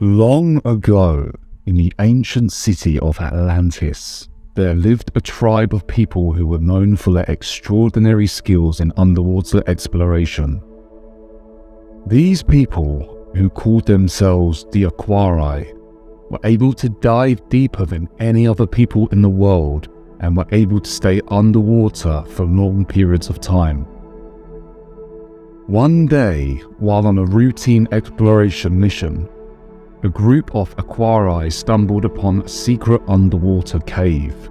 Long ago, in the ancient city of Atlantis, there lived a tribe of people who were known for their extraordinary skills in underwater exploration. These people, who called themselves the Aquari, were able to dive deeper than any other people in the world and were able to stay underwater for long periods of time. One day, while on a routine exploration mission, a group of Aquari stumbled upon a secret underwater cave.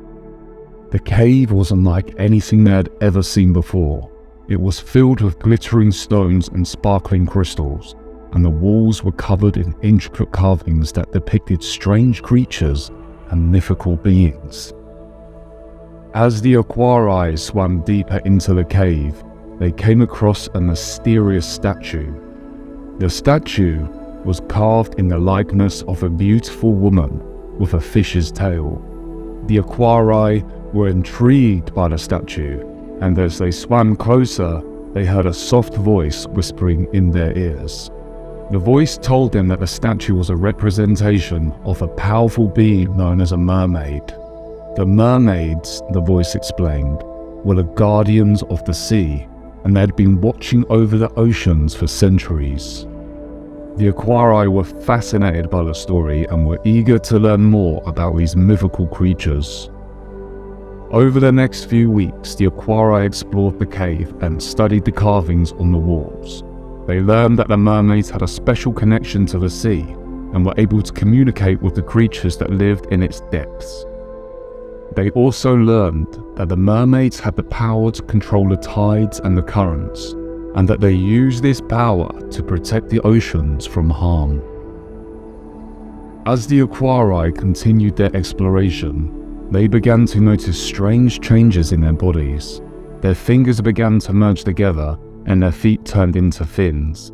The cave was unlike anything they had ever seen before. It was filled with glittering stones and sparkling crystals, and the walls were covered in intricate carvings that depicted strange creatures and mythical beings. As the Aquari swam deeper into the cave, they came across a mysterious statue. The statue was carved in the likeness of a beautiful woman with a fish's tail. The Aquari were intrigued by the statue, and as they swam closer, they heard a soft voice whispering in their ears. The voice told them that the statue was a representation of a powerful being known as a mermaid. The mermaids, the voice explained, were the guardians of the sea, and they had been watching over the oceans for centuries. The Aquari were fascinated by the story and were eager to learn more about these mythical creatures. Over the next few weeks, the Aquari explored the cave and studied the carvings on the walls. They learned that the mermaids had a special connection to the sea and were able to communicate with the creatures that lived in its depths. They also learned that the mermaids had the power to control the tides and the currents, and that they use this power to protect the oceans from harm. As the Aquari continued their exploration, they began to notice strange changes in their bodies. Their fingers began to merge together and their feet turned into fins.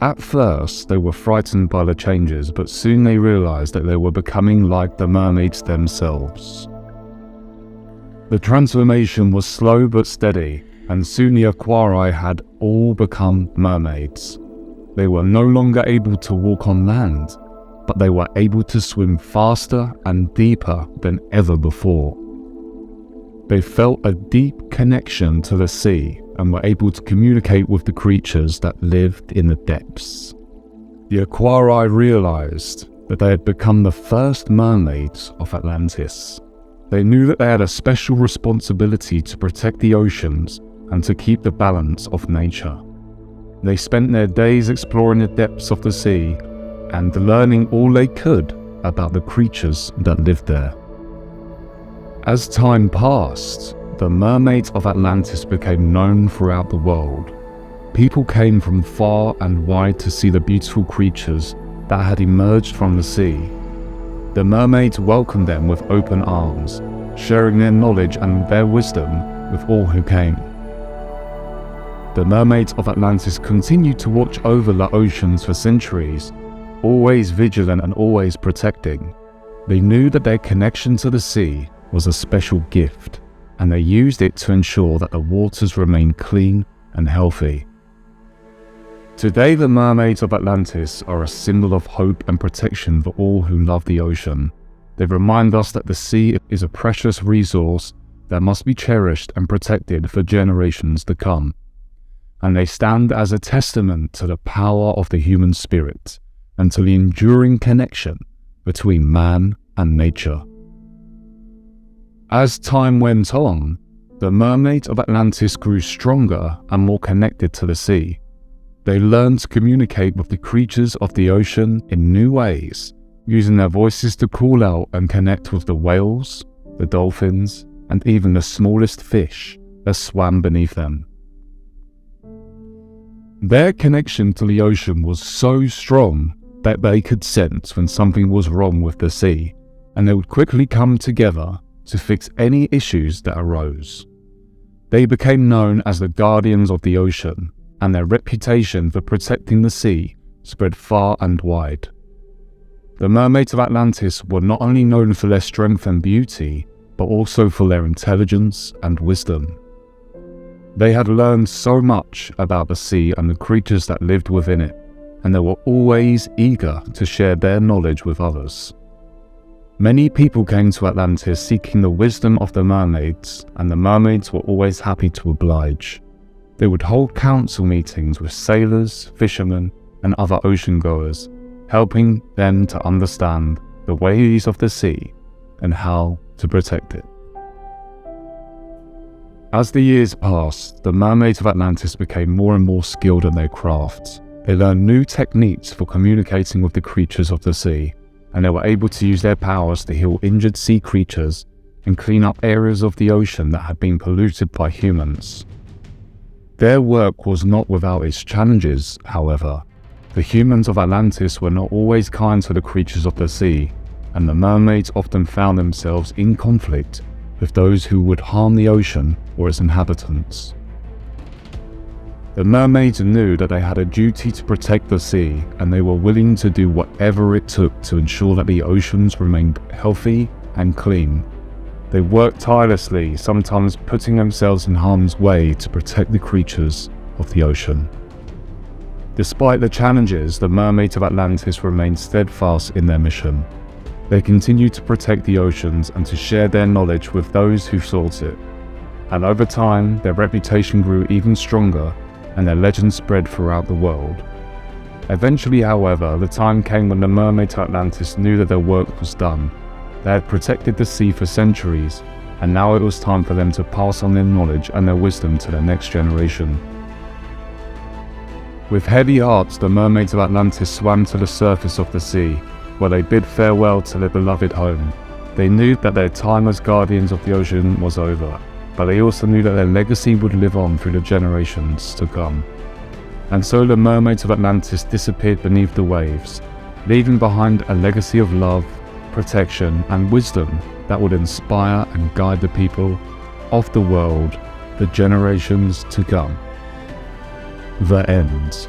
At first, they were frightened by the changes, but soon they realized that they were becoming like the mermaids themselves. The transformation was slow but steady, and soon the Aquari had all become mermaids. They were no longer able to walk on land, but they were able to swim faster and deeper than ever before. They felt a deep connection to the sea and were able to communicate with the creatures that lived in the depths. The Aquari realized that they had become the first mermaids of Atlantis. They knew that they had a special responsibility to protect the oceans and to keep the balance of nature. They spent their days exploring the depths of the sea and learning all they could about the creatures that lived there. As time passed, the Mermaids of Atlantis became known throughout the world. People came from far and wide to see the beautiful creatures that had emerged from the sea. The mermaids welcomed them with open arms, sharing their knowledge and their wisdom with all who came. The Mermaids of Atlantis continued to watch over the oceans for centuries, always vigilant and always protecting. They knew that their connection to the sea was a special gift, and they used it to ensure that the waters remained clean and healthy. Today, the Mermaids of Atlantis are a symbol of hope and protection for all who love the ocean. They remind us that the sea is a precious resource that must be cherished and protected for generations to come. And they stand as a testament to the power of the human spirit and to the enduring connection between man and nature. As time went on, the Mermaids of Atlantis grew stronger and more connected to the sea. They learned to communicate with the creatures of the ocean in new ways, using their voices to call out and connect with the whales, the dolphins, and even the smallest fish that swam beneath them. Their connection to the ocean was so strong that they could sense when something was wrong with the sea, and they would quickly come together to fix any issues that arose. They became known as the guardians of the ocean, and their reputation for protecting the sea spread far and wide. The Mermaids of Atlantis were not only known for their strength and beauty, but also for their intelligence and wisdom. They had learned so much about the sea and the creatures that lived within it, and they were always eager to share their knowledge with others. Many people came to Atlantis seeking the wisdom of the mermaids, and the mermaids were always happy to oblige. They would hold council meetings with sailors, fishermen, and other ocean-goers, helping them to understand the ways of the sea and how to protect it. As the years passed, the Mermaids of Atlantis became more and more skilled in their crafts. They learned new techniques for communicating with the creatures of the sea, and they were able to use their powers to heal injured sea creatures and clean up areas of the ocean that had been polluted by humans. Their work was not without its challenges, however. The humans of Atlantis were not always kind to the creatures of the sea, and the mermaids often found themselves in conflict with those who would harm the ocean or its inhabitants. The mermaids knew that they had a duty to protect the sea, and they were willing to do whatever it took to ensure that the oceans remained healthy and clean. They worked tirelessly, sometimes putting themselves in harm's way to protect the creatures of the ocean. Despite the challenges, the Mermaids of Atlantis remained steadfast in their mission. They continued to protect the oceans and to share their knowledge with those who sought it. And over time, their reputation grew even stronger, and their legend spread throughout the world. Eventually, however, the time came when the Mermaids of Atlantis knew that their work was done. They had protected the sea for centuries, and now it was time for them to pass on their knowledge and their wisdom to the next generation. With heavy hearts, the Mermaids of Atlantis swam to the surface of the sea, where they bid farewell to their beloved home. They knew that their time as guardians of the ocean was over, but they also knew that their legacy would live on through the generations to come. And so the Mermaids of Atlantis disappeared beneath the waves, leaving behind a legacy of love, protection, and wisdom that would inspire and guide the people of the world for generations to come. The end.